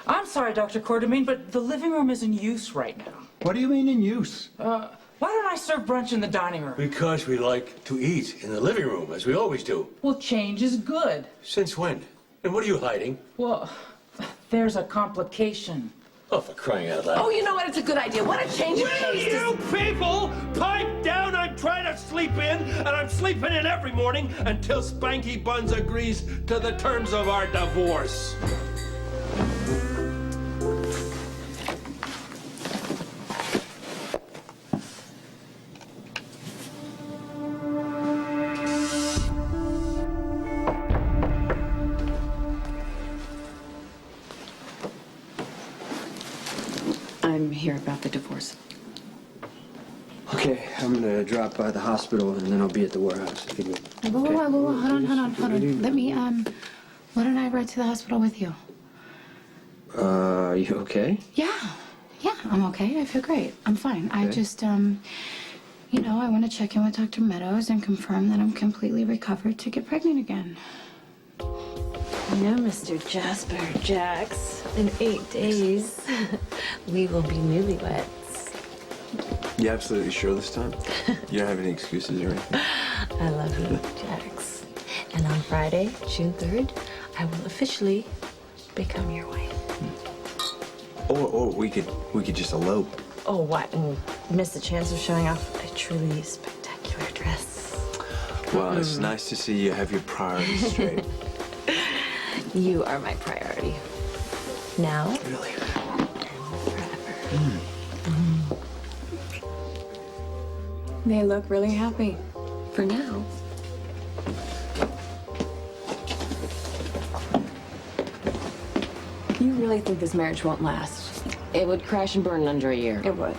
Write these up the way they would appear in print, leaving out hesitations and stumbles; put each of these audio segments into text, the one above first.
I'm sorry, Dr. Quartermain, but the living room is in use right now. What do you mean in use? Why don't I serve brunch in the dining room? Because we like to eat in the living room, as we always do. Well, change is good. Since when? And what are you hiding? Well, there's a complication. Oh, for crying out loud. Oh, you know what? It's a good idea. What a change of Will pace. you people pipe down? I'm trying to sleep in, and I'm sleeping in every morning until Spanky Buns agrees to the terms of our divorce. I'm here about the divorce. Okay, I'm gonna drop by the hospital and then I'll be at the warehouse. If you need. Hold on. Let me, why don't I ride to the hospital with you? Are you okay? Yeah, I'm okay. I feel great. I'm fine. I just, you know, I want to check in with Dr. Meadows and confirm that I'm completely recovered to get pregnant again. You know, Mr. Jasper Jax, in 8 days, we will be newlyweds. You absolutely sure this time? You don't have any excuses or anything? I love you, Jax. And on Friday, June 3rd, I will officially become your wife. Or we could just elope. Oh, what? And miss the chance of showing off a truly spectacular dress. Well, it's nice to see you have your priorities straight. You are my priority. Now. Really? Forever. They look really happy. For now. You really think this marriage won't last? It would crash and burn in under a year. It would.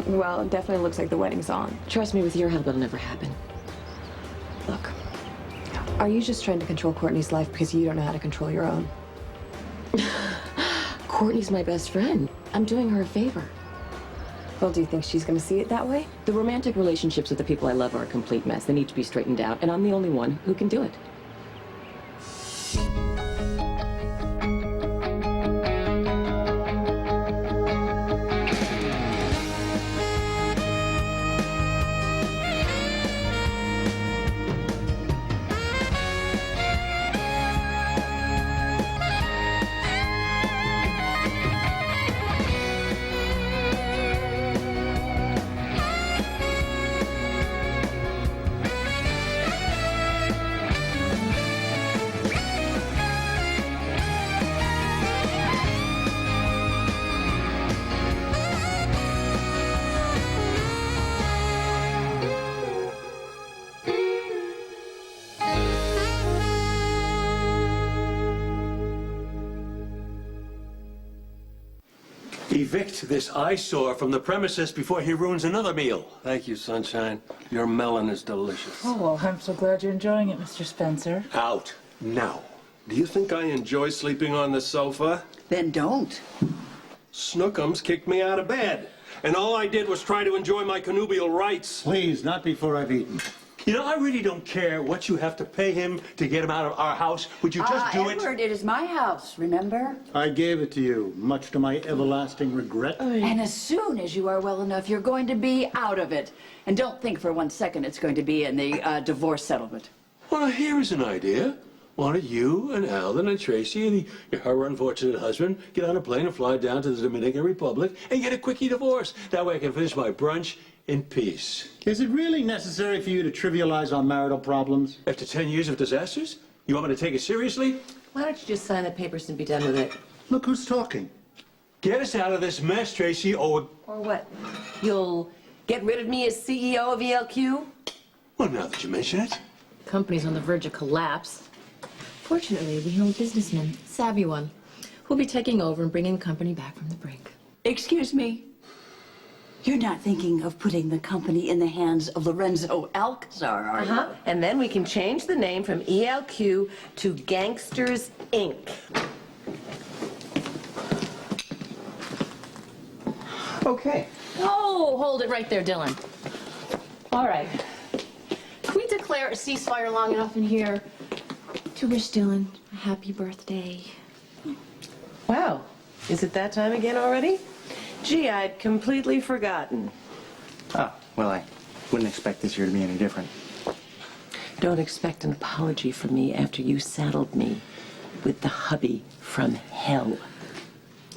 Well, it definitely looks like the wedding's on. Trust me, with your help, it'll never happen. Look, are you just trying to control Courtney's life because you don't know how to control your own? Courtney's my best friend. I'm doing her a favor. Well, do you think she's going to see it that way? The romantic relationships with the people I love are a complete mess. They need to be straightened out, and I'm the only one who can do it. Evict this eyesore from the premises before he ruins another meal. Thank you, Sunshine. Your melon is delicious. Oh, well, I'm so glad you're enjoying it, Mr. Spencer. Out now. Do you think I enjoy sleeping on the sofa? Then don't. Snookums kicked me out of bed, and all I did was try to enjoy my connubial rights. Please, not before I've eaten. You know, I really don't care what you have to pay him to get him out of our house. Would you just do Edward, it is my house, remember? I gave it to you, much to my everlasting regret. And as soon as you are well enough, you're going to be out of it. And don't think for 1 second it's going to be in the divorce settlement. Well, here is an idea. Why don't you and Alden and Tracy and her unfortunate husband get on a plane and fly down to the Dominican Republic and get a quickie divorce? That way I can finish my brunch in peace. Is it really necessary for you to trivialize our marital problems? After 10 years of disasters? You want me to take it seriously? Why don't you just sign the papers and be done with it? Look who's talking. Get us out of this mess, Tracy, or What? You'll get rid of me as CEO of ELQ? well, now that you mention it. Company's on the verge of collapse. Fortunately, we know a businessman, savvy one, who'll be taking over and bringing the company back from the brink. Excuse me. You're not thinking of putting the company in the hands of Lorenzo Alcazar, are you? And then we can change the name from ELQ to Gangsters, Inc. Okay. Oh, hold it right there, Dylan. All right. Can we declare a ceasefire long enough in here to wish Dylan a happy birthday? Wow, Is it that time again already? Gee, I'd completely forgotten. Oh, well, I wouldn't expect this year to be any different. Don't expect an apology from me after you saddled me with the hubby from hell.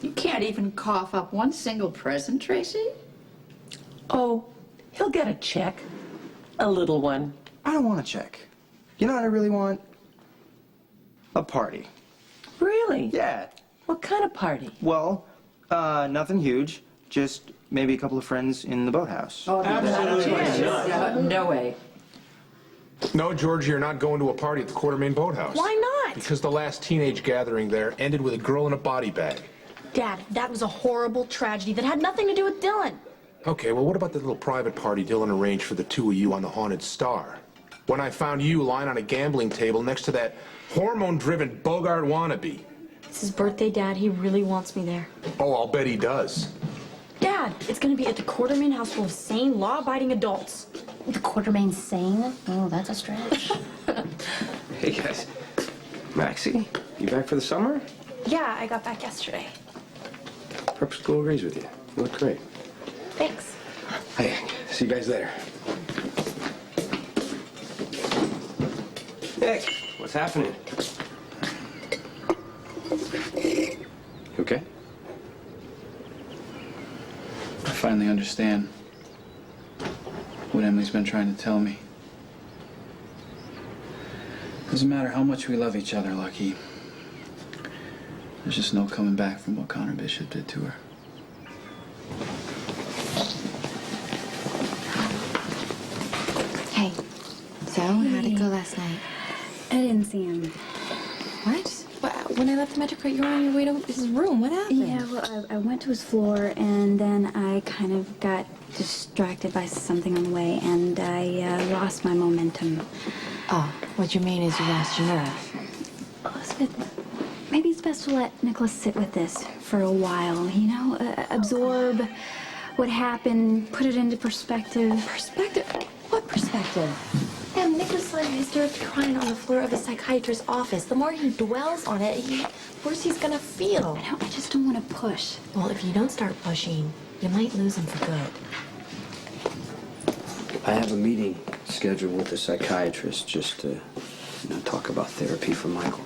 You can't even cough up one single present, Tracy? Oh, he'll get a check. A little one. I don't want a check. You know what I really want? A party. Really? Yeah. What kind of party? Well, nothing huge. Just maybe a couple of friends in the boathouse. Oh, no way. No, Georgie, you're not going to a party at the Quartermain Boathouse. Why not? Because the last teenage gathering there ended with a girl in a body bag. Dad, that was a horrible tragedy that had nothing to do with Dylan. Okay, well, what about the little private party Dylan arranged for the two of you on the Haunted Star? When I found you lying on a gambling table next to that hormone-driven Bogart wannabe. It's his birthday, Dad. He really wants me there. Oh, I'll bet he does. Dad, it's gonna be at the Quartermain house full of sane, law-abiding adults. The Quartermain sane? Oh, that's a stretch. Hey, guys. Maxie, you back for the summer? Yeah, I got back yesterday. Prep school agrees with you. You look great. Thanks. Hey, see you guys later. Nick, what's happening? You okay? I finally understand what Emily's been trying to tell me. Doesn't matter how much we love each other, Lucky. There's just no coming back from what Connor Bishop did to her. Hey, so how'd it go last night? I didn't see him. What? When I left the Metro Crate, you were on your way to his room. What happened? Yeah, well, I went to his floor, and then I kind of got distracted by something on the way, and I lost my momentum. Oh, what you mean is you lost your nerve. Elizabeth, maybe it's best to let Nicholas sit with this for a while, you know? Absorb what happened, put it into perspective. Perspective? What perspective? And Nicholas let hysterically crying on the floor of the psychiatrist's office. The more he dwells on it, the worse he's gonna feel. I know, I just don't want to push. Well, if you don't start pushing, you might lose him for good. I have a meeting scheduled with a psychiatrist just to, talk about therapy for Michael.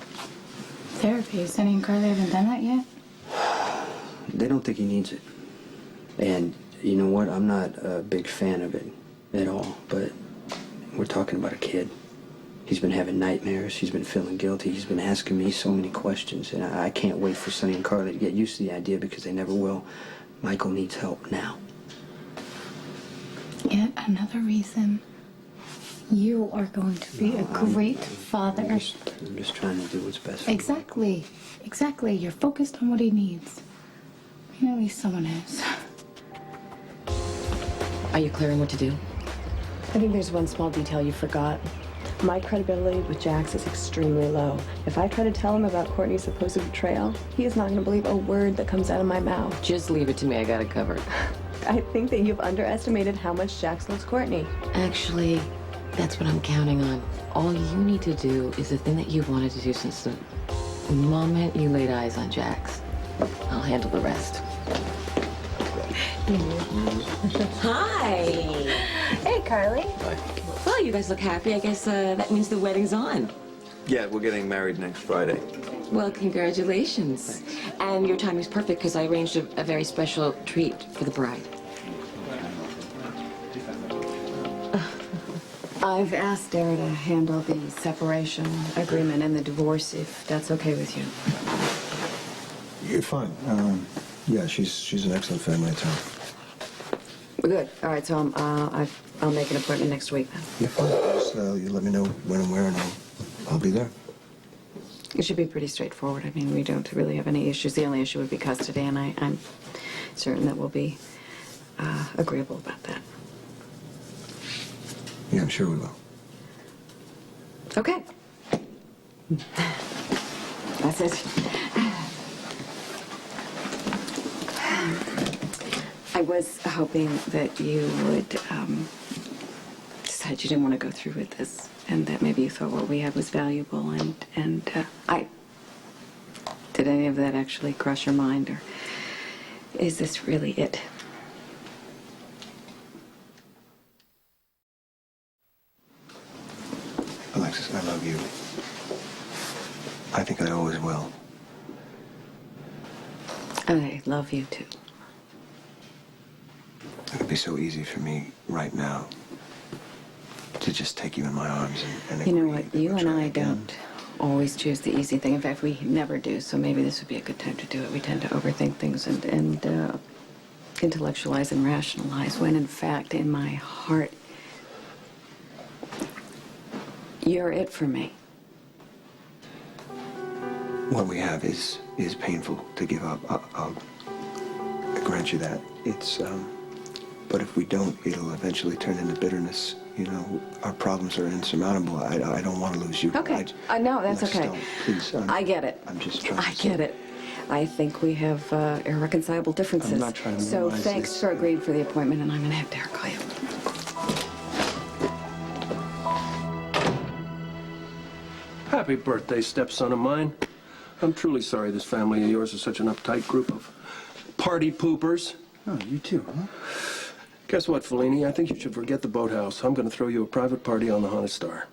Therapy? Sonny and Carly haven't done that yet? They don't think he needs it. And you know what? I'm not a big fan of it at all, but we're talking about a kid. He's been having nightmares. He's been feeling guilty. He's been asking me so many questions, and I can't wait for Sonny and Carly to get used to the idea because they never will. Michael needs help now. Yet another reason you are going to be a great father. I'm just trying to do what's best for him. Exactly. Exactly. You're focused on what he needs. At least someone is. Are you clearing what to do? I think there's one small detail you forgot. My credibility with Jax is extremely low. If I try to tell him about Courtney's supposed betrayal, he is not going to believe a word that comes out of my mouth. Just leave it to me. I got it covered. I think that you've underestimated how much Jax loves Courtney. Actually, that's what I'm counting on. All you need to do is the thing that you've wanted to do since the moment you laid eyes on Jax. I'll handle the rest. Hi. Hey, Carly. Well, you guys look happy. I guess that means the wedding's on. Yeah, we're getting married next Friday. Well, congratulations. And your timing's perfect because I arranged a very special treat for the bride. I've asked Dara to handle the separation agreement and the divorce, if that's okay with you. You're fine. Yeah, she's an excellent family attorney. Good. All right, so I'll make an appointment next week then. You're fine. Just, you let me know when and where, and I'll be there. It should be pretty straightforward. I mean, we don't really have any issues. The only issue would be custody, and I'm certain that we'll be agreeable about that. Yeah, I'm sure we will. Okay. That's it. I was hoping that you would decide you didn't want to go through with this, and that maybe you thought what we had was valuable, and I did Did any of that actually cross your mind, or is this really it? Alexis, I love you. I think I always will. I love you too. It would be so easy for me right now to just take you in my arms and You know agree what? that You we'll and try I again. don't always choose the easy thing. In fact, we never do. So maybe this would be a good time to do it. We tend to overthink things and intellectualize and rationalize when, in fact, in my heart, you're it for me. What we have is painful to give up. I'll grant you that. It's, but if we don't, it'll eventually turn into bitterness. You know, our problems are insurmountable. I don't want to lose you. Okay. No, that's Let's okay. don't. Please. I get it. I'm just trying I to get it. I think we have irreconcilable differences. I'm not trying to So minimize thanks this. for agreeing for the appointment, and I'm going to have Derek call you. Happy birthday, stepson of mine. I'm truly sorry this family of yours is such an uptight group of party poopers. Oh, you too, huh? Guess what, Fellini? I think you should forget the boathouse. I'm going to throw you a private party on the Haunted Star.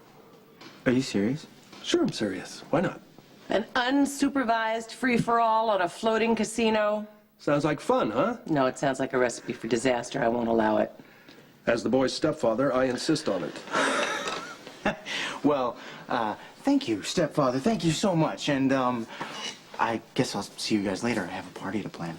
Are you serious? Sure, I'm serious. Why not? An unsupervised free-for-all on a floating casino? Sounds like fun, huh? No, it sounds like a recipe for disaster. I won't allow it. As the boy's stepfather, I insist on it. Well, thank you, stepfather. Thank you so much. And, I guess I'll see you guys later. I have a party to plan.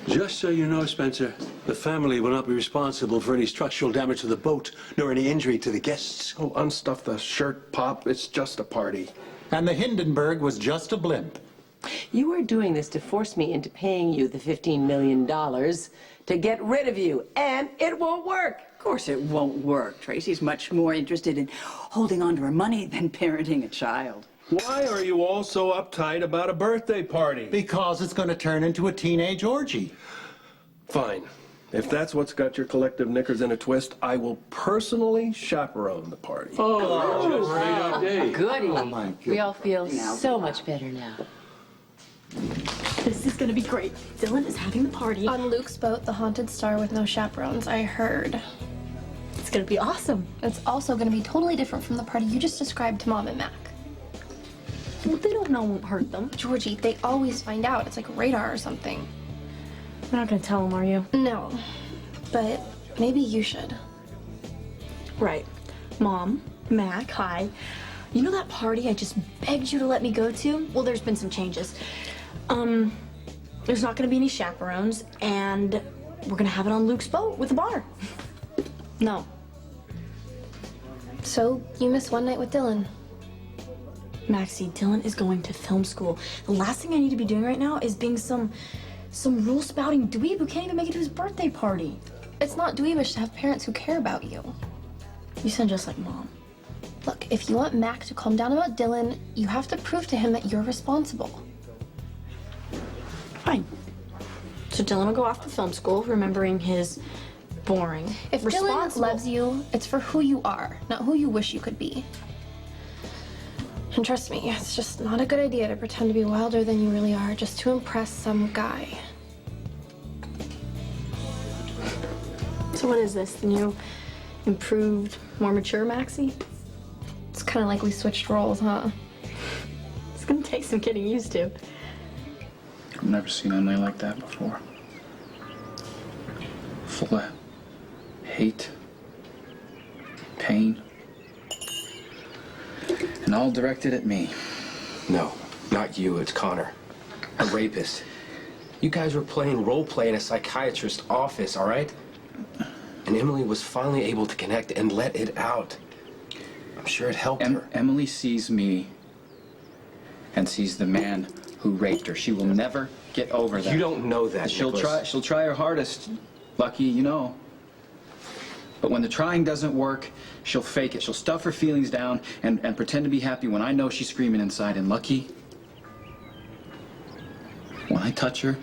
Just so you know, Spencer, the family will not be responsible for any structural damage to the boat, nor any injury to the guests. Oh, unstuff the shirt, Pop. It's just a party. And the Hindenburg was just a blimp. You are doing this to force me into paying you the $15 million to get rid of you, and it won't work. Of course it won't work. Tracy's much more interested in holding on to her money than parenting a child. Why are you all so uptight about a birthday party? Because it's going to turn into a teenage orgy. Fine. If that's what's got your collective knickers in a twist, I will personally chaperone the party. Goody. Oh, my We all feel so much better now. This is gonna be great. Dylan is having the party on Luke's boat, the Haunted Star, with no chaperones, I heard. It's gonna be awesome. It's also gonna be totally different from the party you just described to Mom and Mac. Well, they don't know it won't hurt them. Georgie, they always find out. It's like radar or something. You're not gonna tell them, are you? No, but maybe you should. Right. Mom, Mac, hi. You know that party I just begged you to let me go to? Well, there's been some changes. There's not gonna be any chaperones, and we're gonna have it on Luke's boat with a bar. No. So, you missed one night with Dylan. Maxie, Dylan is going to film school. The last thing I need to be doing right now is being some rule-spouting dweeb who can't even make it to his birthday party. It's not dweebish to have parents who care about you. You sound just like Mom. Look, if you want Mac to calm down about Dylan, you have to prove to him that you're responsible. Fine. So Dylan will go off to film school, remembering his boring. If Dylan loves you, it's for who you are, not who you wish you could be. And trust me, it's just not a good idea to pretend to be wilder than you really are just to impress some guy. So what is this, the new, improved, more mature Maxie? It's kind of like we switched roles, huh? It's gonna take some getting used to. I've never seen Emily like that before. Full of hate, pain, and all directed at me. No, not you. It's Connor. A rapist. You guys were playing role play in a psychiatrist's office, all right? And Emily was finally able to connect and let it out. I'm sure it helped her. Emily sees me and sees the man who raped her. She will never get over that. You don't know that, She'll Nicholas. She'll try her hardest, Lucky, you know. But when the trying doesn't work, she'll fake it. She'll stuff her feelings down and pretend to be happy when I know she's screaming inside. And Lucky, when I touch her,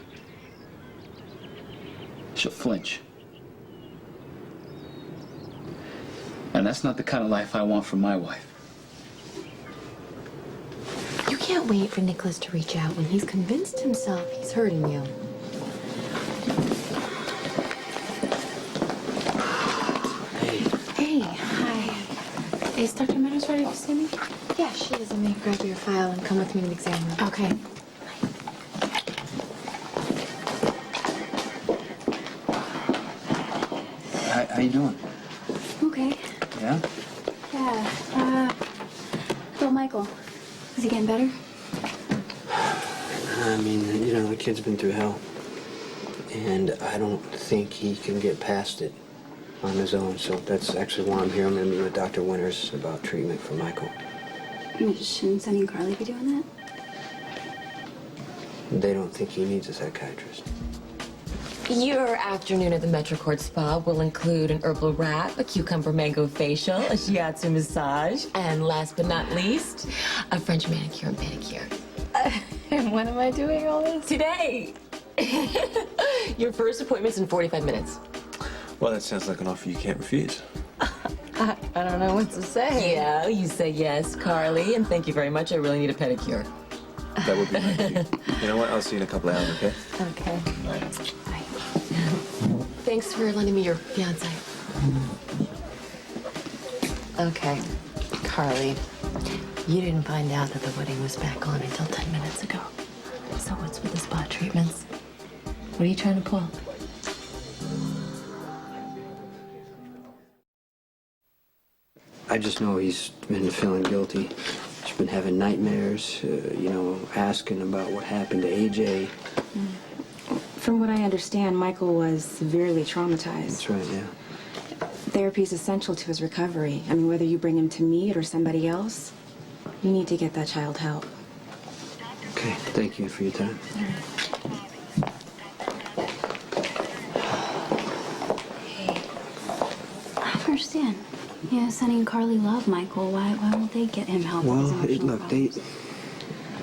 she'll flinch. And that's not the kind of life I want for my wife. You can't can't wait for Nicholas to reach out when he's convinced himself he's hurting you. Hey, hi. Is Dr. Meadows ready to see me? Yeah, she is. I'm gonna grab your file and come with me to the exam room. Okay. How you doing? Okay. Yeah? Yeah. Well, Michael, is he getting better? I mean, you know, the kid's been through hell. And I don't think he can get past it on his own. So that's actually why I'm here. I'm going to meet with Dr. Winters about treatment for Michael. Shouldn't Sonny and Carly be doing that? They don't think he needs a psychiatrist. Your afternoon at the MetroCourt Spa will include an herbal wrap, a cucumber mango facial, a shiatsu massage, and last but not least, a French manicure and pedicure. And when am I doing all this? Today! Your first appointment's in 45 minutes. Well, that sounds like an offer you can't refuse. I don't know what to say. Yeah, you say yes, Carly, and thank you very much. I really need a pedicure. That would be nice. You know what? I'll see you in a couple of hours, okay? Okay. Thanks for lending me your fiance. Okay, Carly, you didn't find out that the wedding was back on until 10 minutes ago. So what's with the spa treatments? What are you trying to pull? I just know he's been feeling guilty. He's been having nightmares, you know, asking about what happened to AJ. From what I understand, Michael was severely traumatized. That's right, yeah. Therapy is essential to his recovery. I mean, whether you bring him to me or somebody else, you need to get that child help. Okay, thank you for your time. I don't understand. You know, Sonny and Carly love Michael. Why won't they get him help? with his Well, emotional look, problems?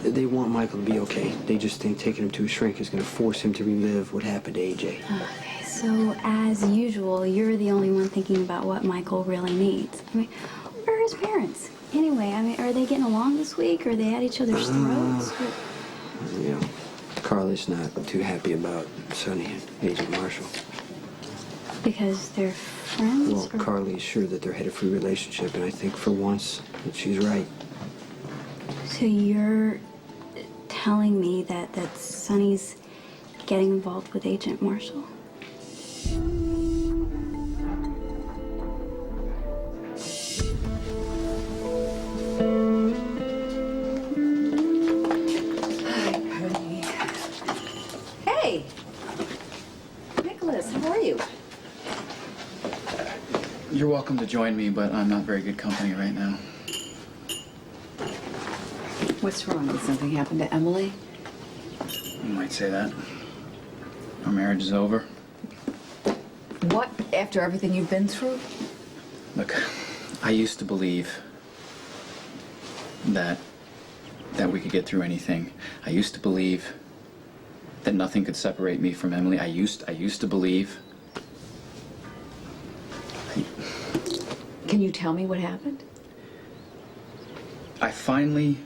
they want Michael to be okay. They just think taking him to a shrink is going to force him to relive what happened to AJ. Okay, so as usual, you're the only one thinking about what Michael really needs. I mean, where are his parents? Anyway, I mean, are they getting along this week? Are they at each other's throats? You know, Carly's not too happy about Sonny and Agent Marshall. Because they're friends? Well, or- Carly's sure that they're headed for a relationship, and I think for once that she's right. So you're telling me that Sonny's getting involved with Agent Marshall? Hey! Nicholas, how are you? You're welcome to join me, but I'm not very good company right now. What's wrong? Did something happen to Emily? You might say that. Our marriage is over. What? After everything you've been through? Look, I used to believe that we could get through anything. I used to believe that nothing could separate me from Emily. I used to believe. Can you tell me what happened? I finally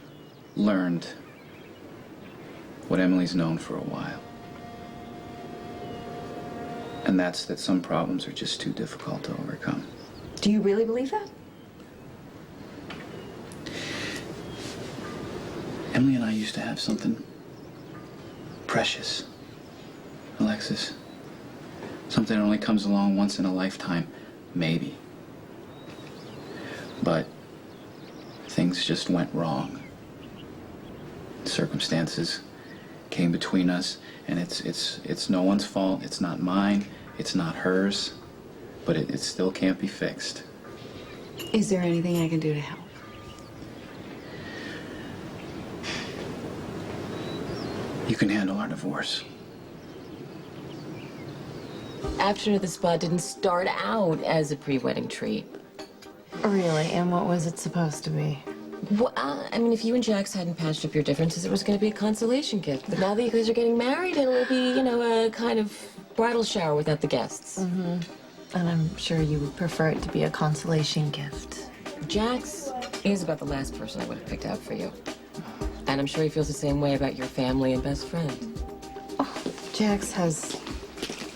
learned what Emily's known for a while. And that's that some problems are just too difficult to overcome. Do you really believe that? Emily and I used to have something precious, Alexis. Something that only comes along once in a lifetime, maybe. But things just went wrong. Circumstances came between us, and it's no one's fault. It's not mine. It's not hers. But it still can't be fixed. Is there anything I can do to help? You can handle our divorce. Afternoon at the Spa didn't start out as a pre-wedding treat. Really? And what was it supposed to be? Well, I mean, if you and Jax hadn't patched up your differences, it was going to be a consolation gift. But now that you guys are getting married, it'll be, you know, a kind of bridal shower without the guests. Mm-hmm. And I'm sure you would prefer it to be a consolation gift. Jax is about the last person I would have picked out for you. And I'm sure he feels the same way about your family and best friend. Jax has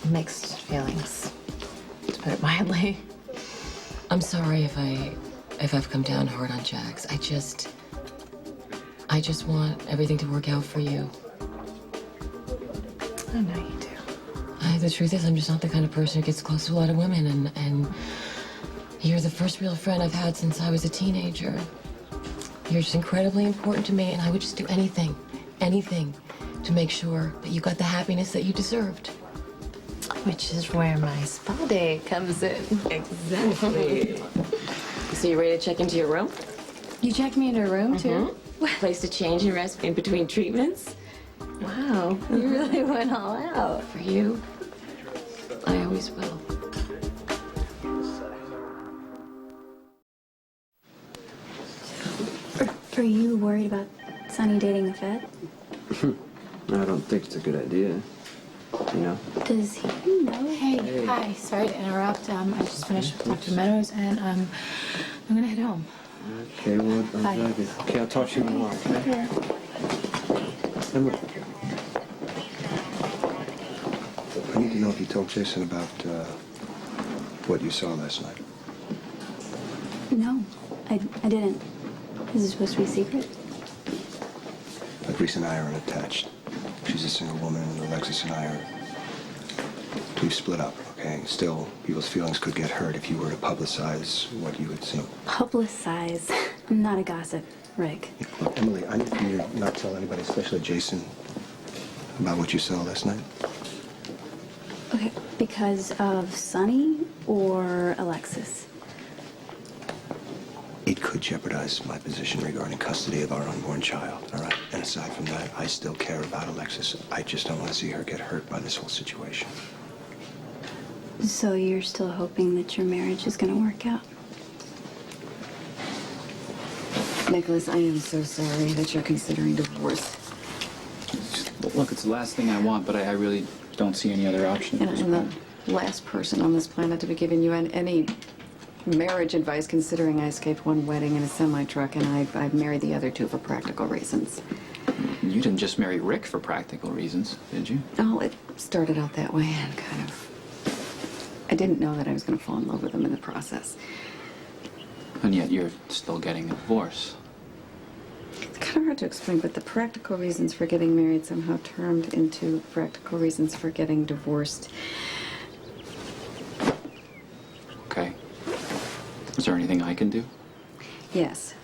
mixed feelings, to put it mildly. I'm sorry if I've come down hard on Jax. I just want everything to work out for you. I know you do. The truth is, I'm just not the kind of person who gets close to a lot of women, and you're the first real friend I've had since I was a teenager. You're just incredibly important to me, and I would just do anything to make sure that you got the happiness that you deserved. Which is where my spa day comes in. Exactly. So you ready to check into your room? You checked me into a room, too? Place to change and rest in between treatments? Wow, you really went all out. For you, I always will. Are you worried about Sonny dating the Fed? I don't think it's a good idea. You know? Does he know? Hey, hi. Sorry to interrupt. I just finished with Dr. Meadows, and I'm gonna head home. Okay, well, Bye. okay, I'll talk to you tomorrow, okay? Emily. I need to know if you told Jason about what you saw last night. No, I didn't. Is it supposed to be a secret? But Reese and I are unattached. She's a single woman, and Alexis and I are... We've split up, okay? Still, people's feelings could get hurt if you were to publicize what you had seen. Publicize. I'm not a gossip, Rick. Look, Emily, I need for you to not tell anybody, especially Jason, about what you saw last night. Okay, because of Sonny or Alexis? It could jeopardize my position regarding custody of our unborn child, all right? And aside from that, I still care about Alexis. I just don't want to see her get hurt by this whole situation. So you're still hoping that your marriage is gonna work out? Nicholas, I am so sorry that you're considering divorce. Look, it's the last thing I want, but I really don't see any other option. And I'm the last person on this planet to be giving you any marriage advice, considering I escaped one wedding in a semi-truck, and I've married the other two for practical reasons. You didn't just marry Rick for practical reasons, did you? Oh, it started out that way, and kind of... I didn't know that I was going to fall in love with him in the process. And yet you're still getting a divorce. It's kind of hard to explain, but the practical reasons for getting married somehow turned into practical reasons for getting divorced. Okay. Is there anything I can do? Yes.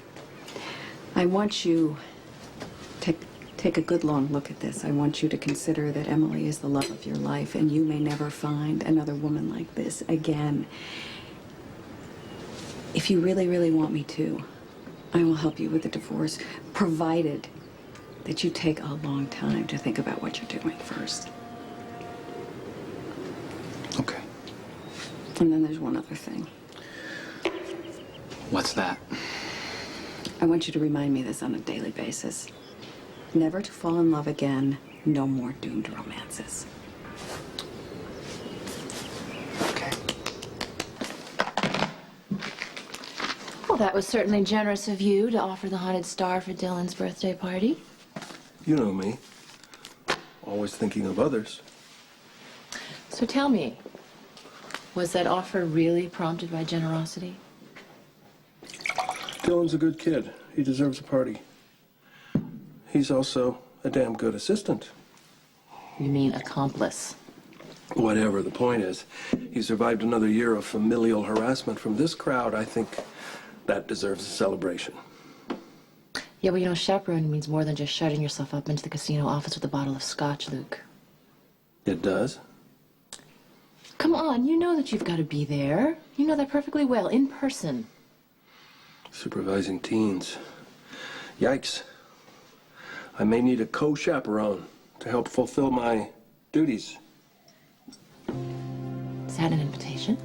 I want you to take a good long look at this. I want you to consider that Emily is the love of your life, and you may never find another woman like this again. If you really, really want me to, I will help you with the divorce, provided that you take a long time to think about what you're doing first. Okay. And then there's one other thing. What's that? I want you to remind me this on a daily basis. Never to fall in love again. No more doomed romances. Well, that was certainly generous of you to offer the Haunted Star for Dylan's birthday party. You know me. Always thinking of others. So tell me, was that offer really prompted by generosity? Dylan's a good kid. He deserves a party. He's also a damn good assistant. You mean accomplice? Whatever, the point is, he survived another year of familial harassment from this crowd. I think that deserves a celebration. Yeah, well, you know, chaperoning means more than just shutting yourself up into the casino office with a bottle of scotch, Luke. It does? Come on, you know that you've got to be there. You know that perfectly well, in person. Supervising teens. Yikes. I may need a co-chaperone to help fulfill my duties. Is that an invitation?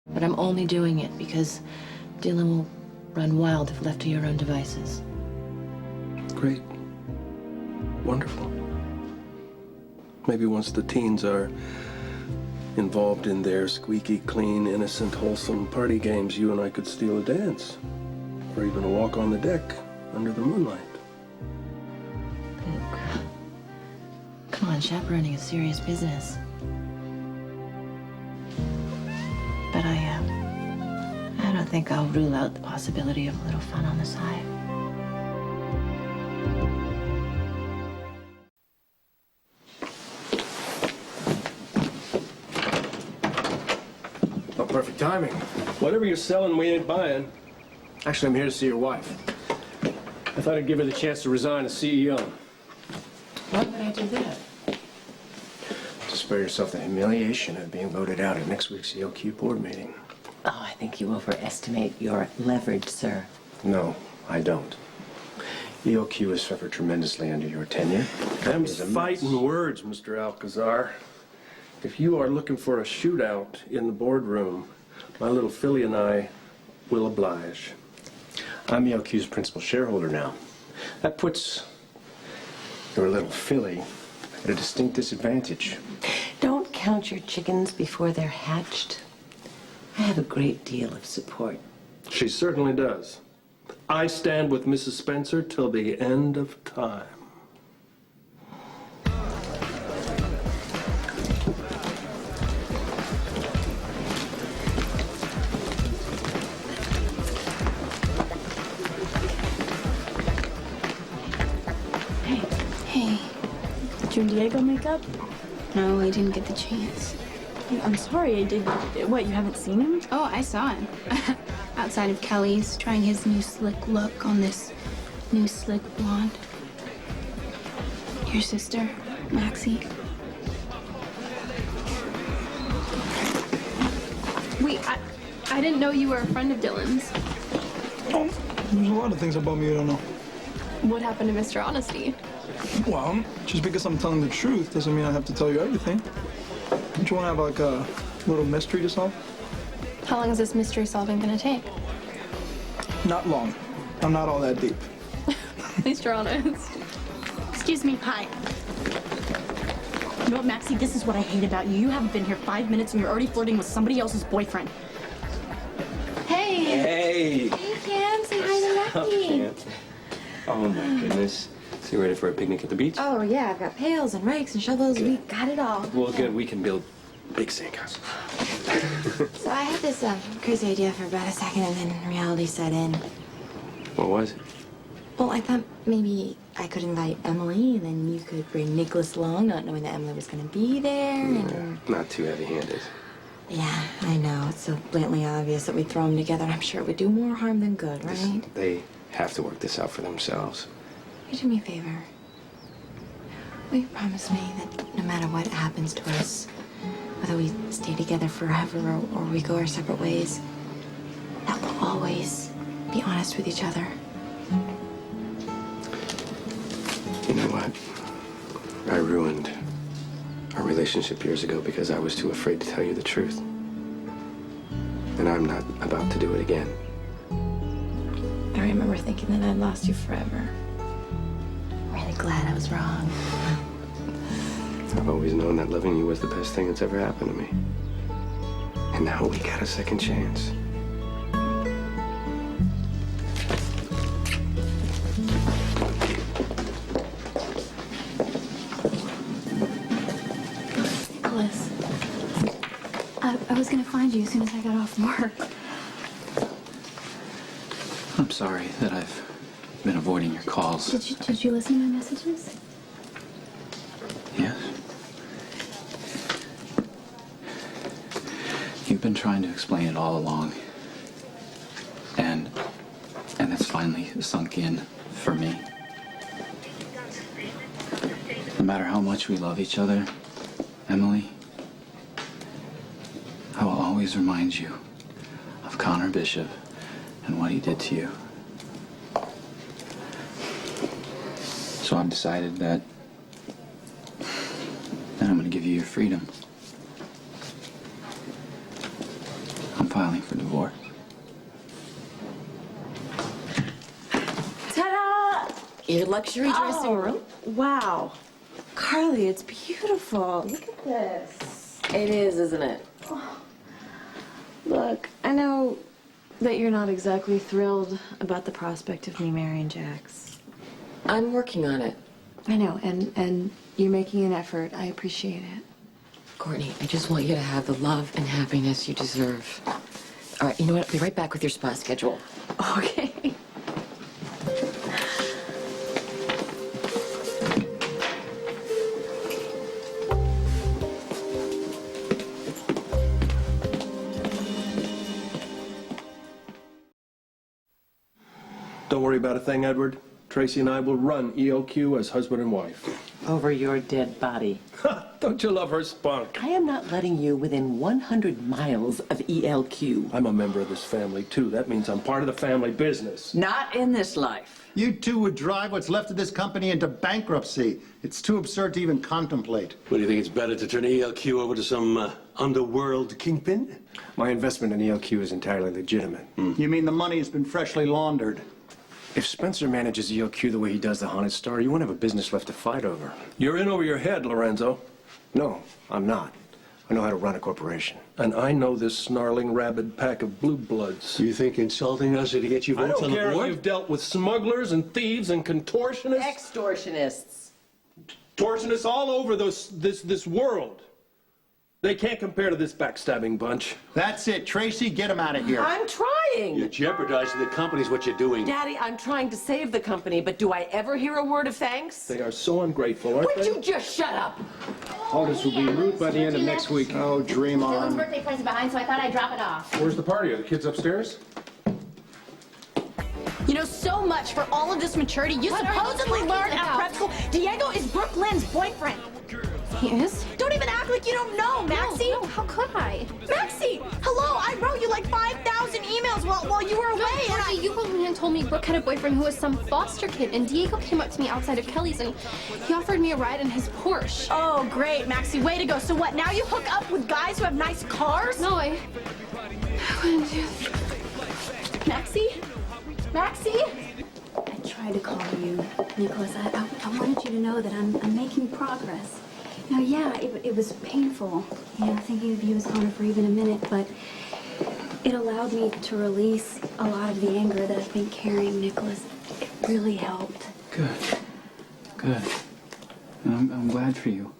But I'm only doing it because Dylan will run wild if left to your own devices. Great. wonderful. Maybe once the teens are involved in their squeaky clean, innocent, wholesome party games, you and I could steal a dance. Or even a walk on the deck under the moonlight. Come on, chaperoning is serious business. But I don't think I'll rule out the possibility of a little fun on the side. Oh, perfect timing. Whatever you're selling, we ain't buying. Actually, I'm here to see your wife. I thought I'd give her the chance to resign as CEO. Why would I do that? To spare yourself the humiliation of being voted out at next week's ELQ board meeting. Oh, I think you overestimate your leverage, sir. No, I don't. ELQ has suffered tremendously under your tenure. Them's fighting words, Mr. Alcazar. If you are looking for a shootout in the boardroom, my little filly and I will oblige. I'm ELQ's principal shareholder now. That puts your little filly at a distinct disadvantage. Don't count your chickens before they're hatched. I have a great deal of support. She certainly does. I stand with Mrs. Spencer till the end of time. Hey, Did you and Diego make up? no, I didn't get the chance. I'm sorry, I did. What, you haven't seen him? Oh, I saw him. Outside of Kelly's, trying his new slick look on this new slick blonde. Your sister, Maxie. Wait, I didn't know you were a friend of Dylan's. Oh, there's a lot of things about me you don't know. What happened to Mr. Honesty? Well, just because I'm telling the truth doesn't mean I have to tell you everything. Don't you want to have like a little mystery to solve? How long is this mystery solving gonna take? Not long. I'm not all that deep. At least you're honest. Excuse me, hi. You know what, Maxie? This is what I hate about you. You haven't been here 5 minutes and you're already flirting with somebody else's boyfriend. Hey! Hey! Hey, Cam, say hi to Lucky. Oh my goodness. So you ready for a picnic at the beach? Oh, yeah, I've got pails and rakes and shovels. We got it all. Well, good. We can build big sandcastles. So I had this crazy idea for about a second, and then reality set in. What was it? Well, I thought maybe I could invite Emily, and then you could bring Nicholas along, not knowing that Emily was going to be there. And... Not too heavy-handed. Yeah, I know. It's so blatantly obvious that we throw them together. I'm sure it would do more harm than good, right? They have to work this out for themselves. You do me a favor. Will you promise me that no matter what happens to us, whether we stay together forever or we go our separate ways, that we'll always be honest with each other? You know what? I ruined our relationship years ago because I was too afraid to tell you the truth. And I'm not about to do it again. I remember thinking that I'd lost you forever. Really glad I was wrong. I've always known that loving you was the best thing that's ever happened to me. And now we got a second chance. Nicholas, I was gonna find you as soon as I got off work. I'm sorry that I've been avoiding your calls. Did you listen to my messages? Yes. You've been trying to explain it all along. And it's finally sunk in for me. No matter how much we love each other, Emily, I will always remind you of Connor Bishop and what he did to you. So I've decided that I'm going to give you your freedom. I'm filing for divorce. Ta-da! your luxury dressing room. Wow. Carly, it's beautiful. Look at this. It is, isn't it? Look, I know that you're not exactly thrilled about the prospect of me marrying Jax. I'm working on it. I know, and you're making an effort. I appreciate it. Courtney, I just want you to have the love and happiness you deserve. All right, you know what? I'll be right back with your spa schedule. Okay. Don't worry about a thing, Edward. Tracy and I will run ELQ as husband and wife. Over your dead body. Don't you love her spunk? I am not letting you within 100 miles of ELQ. I'm a member of this family, too. That means I'm part of the family business. Not in this life. You two would drive what's left of this company into bankruptcy. It's too absurd to even contemplate. What do you think, it's better to turn ELQ over to some underworld kingpin? My investment in ELQ is entirely legitimate. You mean the money has been freshly laundered? If Spencer manages ELQ the way he does the Haunted Star, you won't have a business left to fight over. You're in over your head, Lorenzo. No, I'm not. I know how to run a corporation. And I know this snarling, rabid pack of blue bloods. You think insulting us to get you I votes don't on care the if board? you've dealt with smugglers and thieves and contortionists. Extortionists. Contortionists all over this world. They can't compare to this backstabbing bunch. That's it. Tracy, get him out of here. I'm trying. You're jeopardizing the company's what you're doing. Daddy, I'm trying to save the company, but do I ever hear a word of thanks? They are so ungrateful, aren't Would they? you just shut up? All this will be root by the end of next week. Oh, dream Dylan's on. birthday present behind, so I thought I'd drop it off. Where's the party? Are the kids upstairs? You know, so much for all of this maturity. You supposedly learned at prep school. Diego is Brooke Lynn's boyfriend. He is? Don't even act like you don't know, Maxie. No, how could I? Maxie, hello. I wrote you like 5,000 emails while you were away. No, and Georgie, you wrote me and told me Brooke had a boyfriend who was some foster kid, and Diego came up to me outside of Kelly's, and he offered me a ride in his Porsche. Oh, great, Maxie. Way to go. So what, now you hook up with guys who have nice cars? No, I wouldn't do. Maxie? Maxie? I tried to call you, Nicholas. I wanted you to know that I'm making progress. You know, yeah, it was painful, you know, thinking of you as Connor for even a minute, but it allowed me to release a lot of the anger that I've been carrying, Nicholas. It really helped. Good. Good. And I'm glad for you.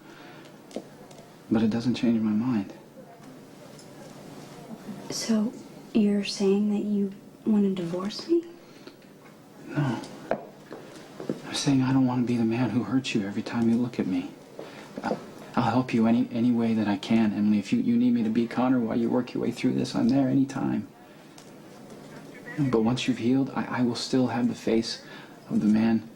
But it doesn't change my mind. So, you're saying that you want to divorce me? No. I'm saying I don't want to be the man who hurts you every time you look at me. I'll help you any way that I can, Emily. If you need me to be Connor while you work your way through this, I'm there anytime. But once you've healed, I will still have the face of the man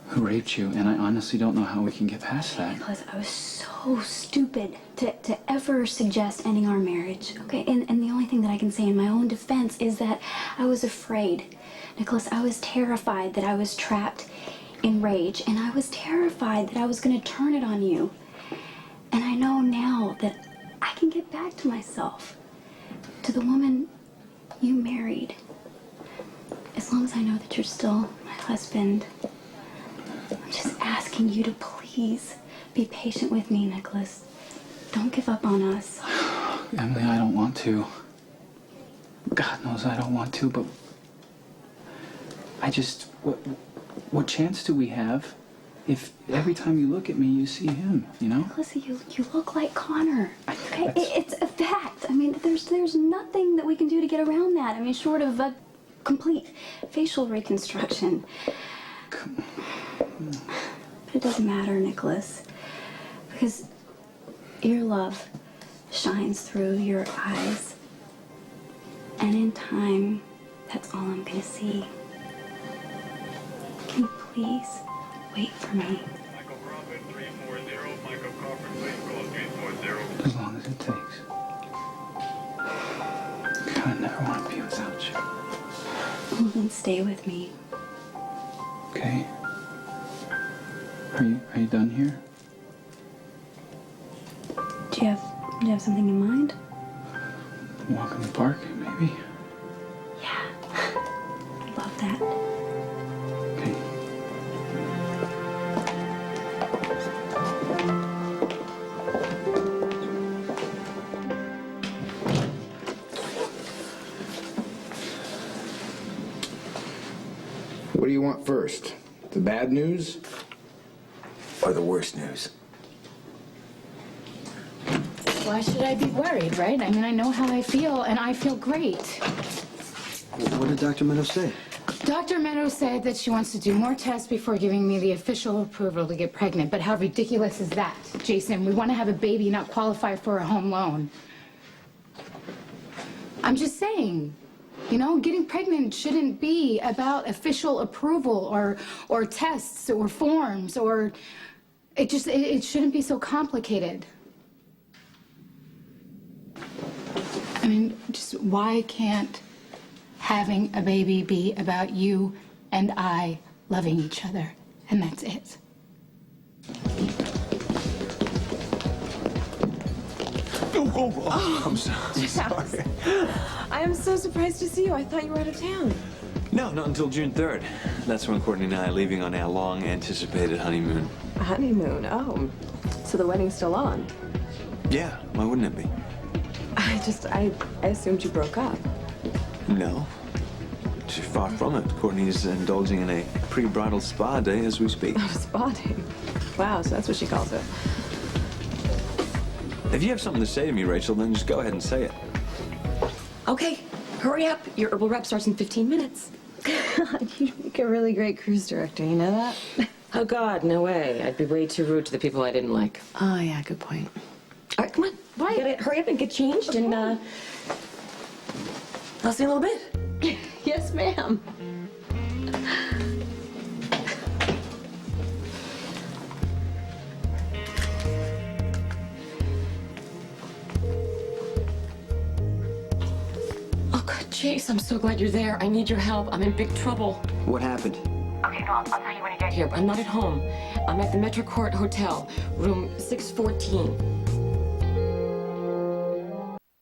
who raped you, and I honestly don't know how we can get past that. Nicholas, I was so stupid to ever suggest ending our marriage, okay? And the only thing that I can say in my own defense is that I was afraid. Nicholas, I was terrified that I was trapped in rage, and I was terrified that I was going to turn it on you. And I know now that I can get back to myself, to the woman you married. As long as I know that you're still my husband. I'm just asking you to please be patient with me, Nicholas. Don't give up on us. Emily, I don't want to. God knows I don't want to, but I just... What chance do we have if every time you look at me, you see him, you know? Nicholas, you look like Connor. Okay? It's a fact. I mean, there's nothing that we can do to get around that. I mean, short of a complete facial reconstruction. But it doesn't matter, Nicholas, because your love shines through your eyes. And in time, that's all I'm gonna see. Can you please wait for me? As long as it takes. God, I never want to be without you. Well, then stay with me. Okay? Are you done here? Do you have something in mind? Walk in the park, maybe? Love that. What do you want first? The bad news? Or the worst news? Why should I be worried, right? I mean, I know how I feel, and I feel great. What did Dr. Meadows say? Dr. Meadows said that she wants to do more tests before giving me the official approval to get pregnant. But how ridiculous is that, Jason? We want to have a baby, not qualify for a home loan. I'm just saying, you know, getting pregnant shouldn't be about official approval or tests or forms or it shouldn't be so complicated. I mean, just why can't having a baby be about you and I loving each other, and that's it? I'm sorry. I am so surprised to see you. I thought you were out of town. No, not until June 3rd. That's when Courtney and I are leaving on our long-anticipated honeymoon. A honeymoon? Oh, so the wedding's still on? Yeah, why wouldn't it be? I assumed you broke up. No. Too far from it. Courtney's indulging in a pre-bridal spa day as we speak. A spa day? Wow, so that's what she calls it. If you have something to say to me, Rachel, then just go ahead and say it. Okay, hurry up. Your herbal rep starts in 15 minutes. You make a really great cruise director, you know that? Oh, God, no way. I'd be way too rude to the people I didn't like. Oh, yeah, good point. All right, come on. Why? You gotta hurry up and get changed, and, I'll see you in a little bit. Yes, ma'am. Oh, God, Chase, I'm so glad you're there. I need your help. I'm in big trouble. What happened? Okay, no, I'll tell you when you get here. I'm not at home. I'm at the Metrocourt Hotel, room 614.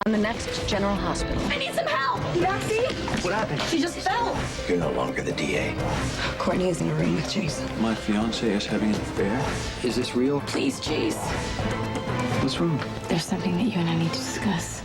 On the next General Hospital. I need some help! Roxy? What happened? She just fell. You're no longer the DA. Courtney is in a room with Jason. My fiancé is having an affair. Is this real? Please, Chase. What's wrong? There's something that you and I need to discuss.